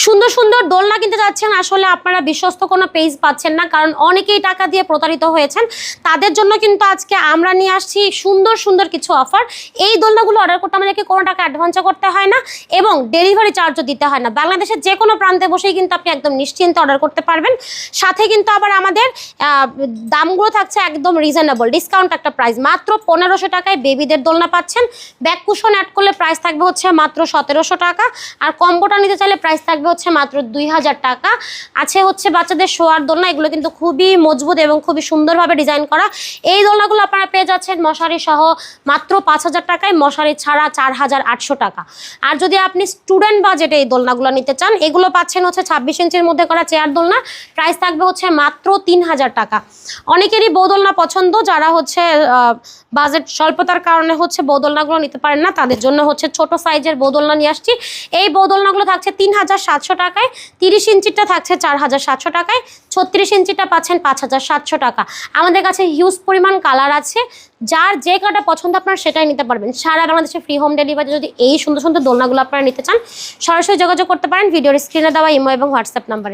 সুন্দর সুন্দর দোলনা কিনতে যাচ্ছেন, আসলে আপনারা বিশ্বস্ত কোনো পেজ পাচ্ছেন না, কারণ অনেকেই টাকা দিয়ে প্রতারিত হয়েছেন। তাদের জন্য কিন্তু আজকে আমরা নিয়ে আসছি সুন্দর সুন্দর কিছু অফার। এই দোলনাগুলো অর্ডার করতে আমাদেরকে কোনো টাকা অ্যাডভান্সও করতে হয় না এবং ডেলিভারি চার্জও দিতে হয় না। বাংলাদেশের যে কোনো প্রান্তে বসেই কিন্তু আপনি একদম নিশ্চিন্তে অর্ডার করতে পারবেন। সাথে কিন্তু আবার আমাদের দামগুলো থাকছে একদম রিজনেবল, ডিসকাউন্ট একটা প্রাইস। মাত্র 1500 টাকায় বেবিদের দোলনা পাচ্ছেন। ব্যাক কুশন অ্যাড করলে প্রাইস থাকবে হচ্ছে মাত্র 1700 টাকা, আর কম্বোটা নিতে চাইলে প্রাইস থাকবে হচ্ছে মাত্র 2000 টাকা। আছে হচ্ছে বাচ্চাদের শোয়ার দোলনা, এগুলো কিন্তু খুবই মজবুত এবং খুবই সুন্দরভাবে ডিজাইন করা। এই দোলনাগুলো আপনারা পেয়ে যাচ্ছেন মশারি সহ মাত্র 5000 টাকায়, মশারি ছাড়া 4800 টাকা। আর যদি আপনি স্টুডেন্ট বাজেটে এই দোলনাগুলো নিতে চান, এগুলো পাচ্ছেন হচ্ছে 26 ইঞ্চির মধ্যে করা চেয়ার দোলনা, প্রাইস থাকবে হচ্ছে মাত্র 3000 টাকা। অনেকেরই বৌদোলনা পছন্দ, যারা হচ্ছে বাজেট স্বল্পতার কারণে হচ্ছে বৌদোলনাগুলো নিতে পারেন না, তাদের জন্য হচ্ছে ছোট সাইজের বৌদোলনা নিয়ে আসছি। এই বৌদোলনাগুলো থাকছে 3700 টাকায়, 30 ইঞ্চিটা থাকছে 4700 টাকায়, 36 ইঞ্চিটা পাচ্ছেন 5700 টাকা। আমাদের কাছে হিউজ পরিমাণ কালার আছে, যার যে কালারটা পছন্দ আপনার সেটাই নিতে পারবেন। সারা বাংলাদেশে ফ্রি হোম ডেলিভারি। যদি এই সুন্দর সুন্দর দোলনাগুলো আপনারা নিতে চান, সরাসরি যোগাযোগ করতে পারেন ভিডিওর স্ক্রিনে দেওয়া ইমো এবং হোয়াটসঅ্যাপ নাম্বারে।